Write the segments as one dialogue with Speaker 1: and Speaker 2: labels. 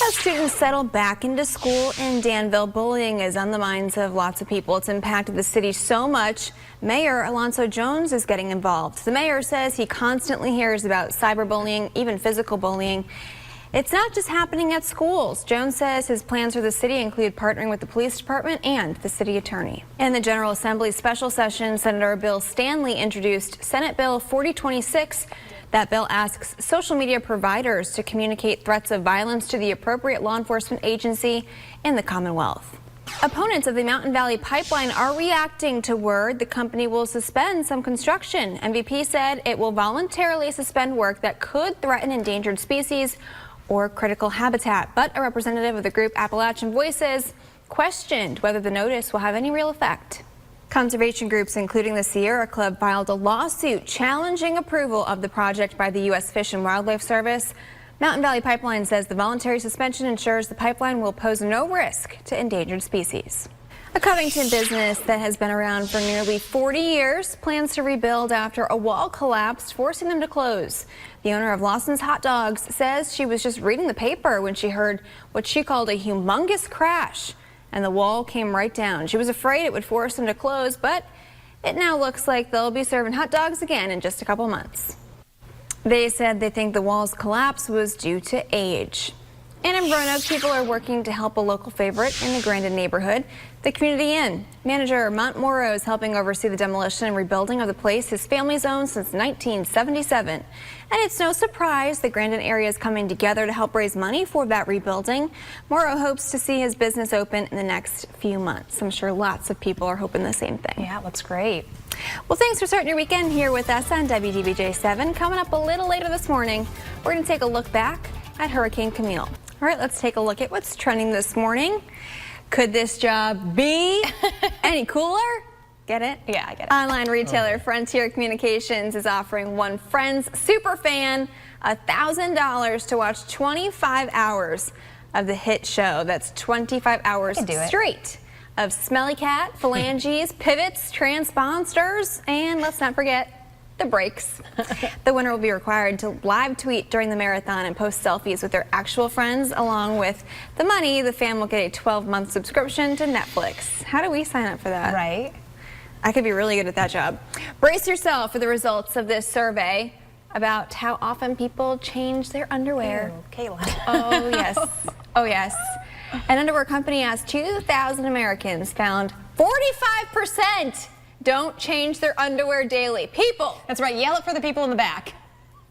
Speaker 1: As students settle back into school in Danville, bullying is on the minds of lots of people. It's impacted the city so much. Mayor Alonzo Jones is getting involved. The mayor says he constantly hears about cyberbullying, even physical bullying. It's not just happening at schools. Jones says his plans for the city include partnering with the police department and the city attorney. In the General Assembly's special session, Senator Bill Stanley introduced Senate Bill 4026. That bill asks social media providers to communicate threats of violence to the appropriate law enforcement agency in the Commonwealth. Opponents of the Mountain Valley Pipeline are reacting to word the company will suspend some construction. MVP said it will voluntarily suspend work that could threaten endangered species or critical habitat. But a representative of the group Appalachian Voices questioned whether the notice will have any real effect. Conservation groups, including the Sierra Club, filed a lawsuit challenging approval of the project by the U.S. Fish and Wildlife Service. Mountain Valley Pipeline says the voluntary suspension ensures the pipeline will pose no risk to endangered species. A Covington business that has been around for nearly 40 years plans to rebuild after a wall collapsed, forcing them to close. The owner of Lawson's Hot Dogs says she was just reading the paper when she heard what she called a humongous crash, and the wall came right down. She was afraid it would force them to close, but it now looks like they'll be serving hot dogs again in just a couple months. They said they think the wall's collapse was due to age. And in Roanoke, people are working to help a local favorite in the Grandin neighborhood, the Community Inn. Manager Mont Morrow is helping oversee the demolition and rebuilding of the place his family's owned since 1977. And it's no surprise the Grandin area is coming together to help raise money for that rebuilding. Morrow hopes to see his business open in the next few months. I'm sure lots of people are hoping the same thing.
Speaker 2: Yeah, looks great.
Speaker 1: Well, thanks for starting your weekend here with us on WDBJ 7. Coming up a little later this morning, we're going to take a look back at Hurricane Camille. All right, let's take a look at what's trending this morning. Could this job be any cooler? Get it?
Speaker 2: Yeah, I get it.
Speaker 1: Online retailer Frontier Communications is offering one Friends superfan $1,000 to watch 25 hours of the hit show. That's 25 hours straight of Smelly Cat, phalanges, pivots, transponders, and let's not forget the breaks. The winner will be required to live tweet during the marathon and post selfies with their actual friends. Along with the money, the fan will get a 12-month subscription to Netflix. How do we sign up for that?
Speaker 2: Right.
Speaker 1: I could be really good at that job. Brace yourself for the results of this survey about how often people change their underwear.
Speaker 2: Ew, Kayla.
Speaker 1: Oh, yes. Oh, yes. An underwear company asked 2,000 Americans, found 45% don't change their underwear daily. People.
Speaker 2: That's right. Yell it for the people in the back.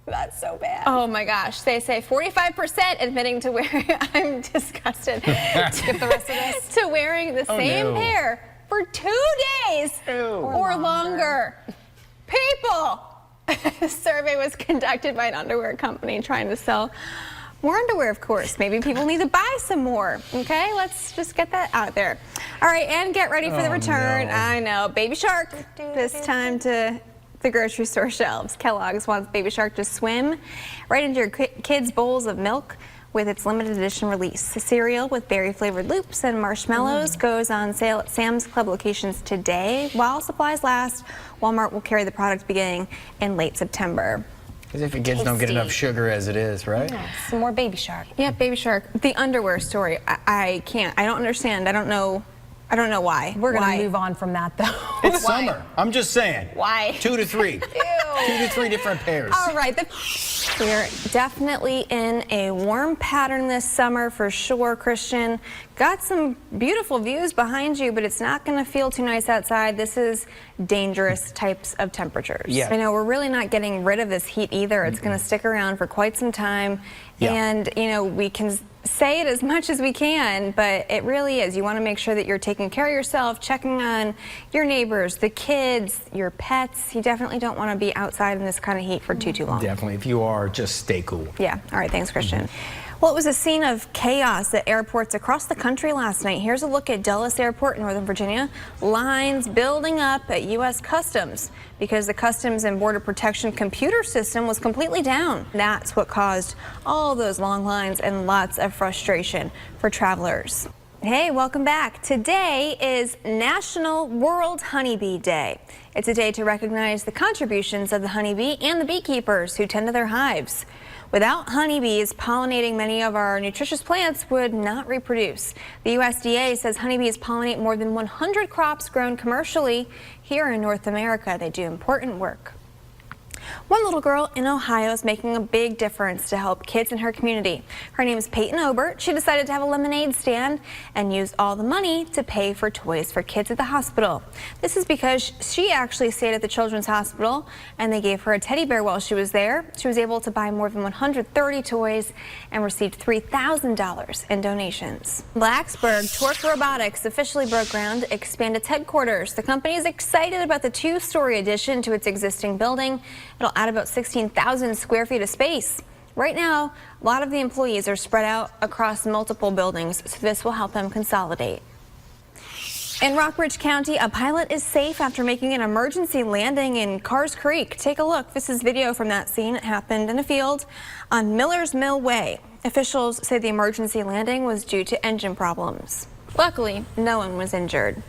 Speaker 2: That's so bad.
Speaker 1: Oh my gosh. They say 45% admitting to wearing, I'm disgusted.
Speaker 2: Skip the rest of this.
Speaker 1: To wearing the same pair for 2 days or longer. People. The survey was conducted by an underwear company trying to sell more underwear, of course. Maybe people need to buy some more. Okay, let's just get that out there. All right, and get ready for the return.
Speaker 3: No.
Speaker 1: I know, Baby Shark. This time to the grocery store shelves. Kellogg's wants Baby Shark to swim right into your kids' bowls of milk with its limited edition release. The cereal with berry-flavored loops and marshmallows goes on sale at Sam's Club locations today. While supplies last, Walmart will carry the product beginning in late September.
Speaker 3: As if your kids don't get enough sugar as it is, right?
Speaker 2: Yeah, some more Baby Shark.
Speaker 1: Yeah, Baby Shark. The underwear story, I can't. I don't understand. I don't know why.
Speaker 2: We're going to move on from that, though.
Speaker 3: It's summer. I'm just saying.
Speaker 1: Why?
Speaker 3: 2 to 3. 2 to 3 different pairs.
Speaker 1: All right. We're definitely in a warm pattern this summer for sure, Christian. Got some beautiful views behind you, but it's not going to feel too nice outside. This is dangerous types of temperatures.
Speaker 3: Yeah.
Speaker 1: I know we're really not getting rid of this heat either. It's going to stick around for quite some time.
Speaker 3: Yeah.
Speaker 1: And, you know, we can say it as much as we can, but it really is. You want to make sure that you're taking care of yourself, checking on your neighbors, the kids, your pets. You definitely don't want to be outside in this kind of heat for too long.
Speaker 3: Definitely. If you are, just stay cool.
Speaker 1: Yeah. All right. Thanks, Christian. Well, it was a scene of chaos at airports across the country last night. Here's a look at Dulles Airport in Northern Virginia. Lines building up at U.S. Customs because the Customs and Border Protection computer system was completely down. That's what caused all those long lines and lots of frustration for travelers. Hey, welcome back. Today is National World Honeybee Day. It's a day to recognize the contributions of the honeybee and the beekeepers who tend to their hives. Without honeybees, pollinating many of our nutritious plants would not reproduce. The USDA says honeybees pollinate more than 100 crops grown commercially here in North America. They do important work. One little girl in Ohio is making a big difference to help kids in her community. Her name is Peyton Obert. She decided to have a lemonade stand and use all the money to pay for toys for kids at the hospital. This is because she actually stayed at the Children's Hospital and they gave her a teddy bear while she was there. She was able to buy more than 130 toys and received $3,000 in donations. Blacksburg Torque Robotics officially broke ground to expand its headquarters. The company is excited about the two-story addition to its existing building. It'll add about 16,000 square feet of space. Right now, a lot of the employees are spread out across multiple buildings, so this will help them consolidate. In Rockbridge County, a pilot is safe after making an emergency landing in Carrs Creek. Take a look. This is video from that scene. It happened in a field on Miller's Mill Way. Officials say the emergency landing was due to engine problems. Luckily, no one was injured.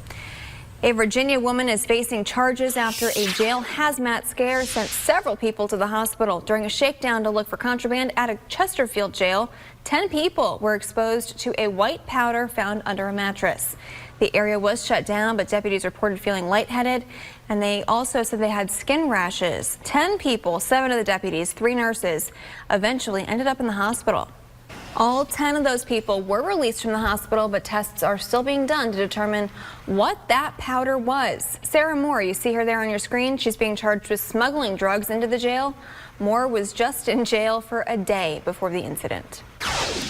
Speaker 1: A Virginia woman is facing charges after a jail hazmat scare sent several people to the hospital. During a shakedown to look for contraband at a Chesterfield jail, 10 people were exposed to a white powder found under a mattress. The area was shut down, but deputies reported feeling lightheaded, and they also said they had skin rashes. 10 people, 7 of the deputies, 3 nurses, eventually ended up in the hospital. All 10 of those people were released from the hospital, but tests are still being done to determine what that powder was. Sarah Moore, you see her there on your screen. She's being charged with smuggling drugs into the jail. Moore was just in jail for a day before the incident.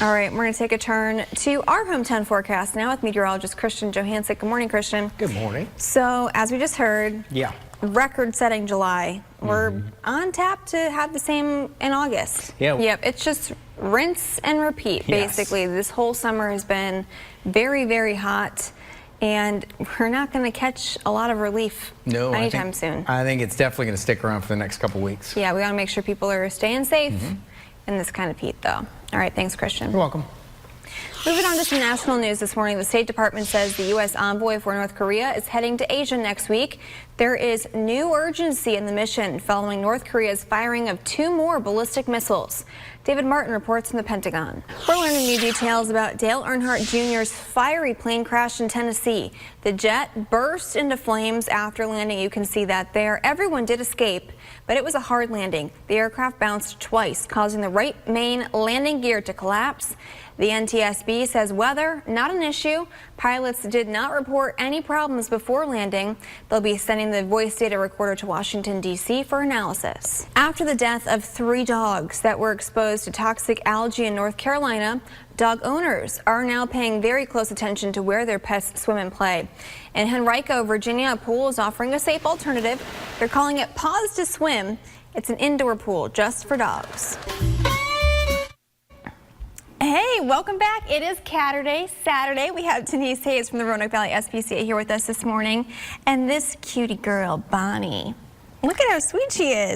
Speaker 1: All right, we're going to take a turn to our hometown forecast now with meteorologist Christian Johansson. Good morning, Christian.
Speaker 3: Good morning.
Speaker 1: So, as we just heard,
Speaker 3: Yeah.
Speaker 1: record-setting July. We're on tap to have the same in August.
Speaker 3: Yeah.
Speaker 1: Yep, it's just rinse and repeat,
Speaker 3: Yes.
Speaker 1: basically. This whole summer has been very, very hot, and we're not going to catch a lot of relief anytime soon.
Speaker 3: I think it's definitely going to stick around for the next couple weeks.
Speaker 1: Yeah, we got to make sure people are staying safe in this kind of heat, though. All right, thanks, Christian.
Speaker 3: You're welcome.
Speaker 1: Moving on to some national news this morning, the State Department says the U.S. envoy for North Korea is heading to Asia next week. There is new urgency in the mission following North Korea's firing of 2 more ballistic missiles. David Martin reports from the Pentagon. We're learning new details about Dale Earnhardt Jr.'s fiery plane crash in Tennessee. The jet burst into flames after landing. You can see that there. Everyone did escape, but it was a hard landing. The aircraft bounced twice, causing the right main landing gear to collapse. The NTSB says weather, not an issue. Pilots did not report any problems before landing. They'll be sending the voice data recorder to Washington, D.C. for analysis. After the death of 3 dogs that were exposed to toxic algae in North Carolina, dog owners are now paying very close attention to where their pets swim and play. In Henrico, Virginia, a pool is offering a safe alternative. They're calling it Pause to Swim. It's an indoor pool just for dogs. Hey, welcome back. It is Saturday. We have Denise Hayes from the Roanoke Valley SPCA here with us this morning. And this cutie girl, Bonnie, look at how sweet she is.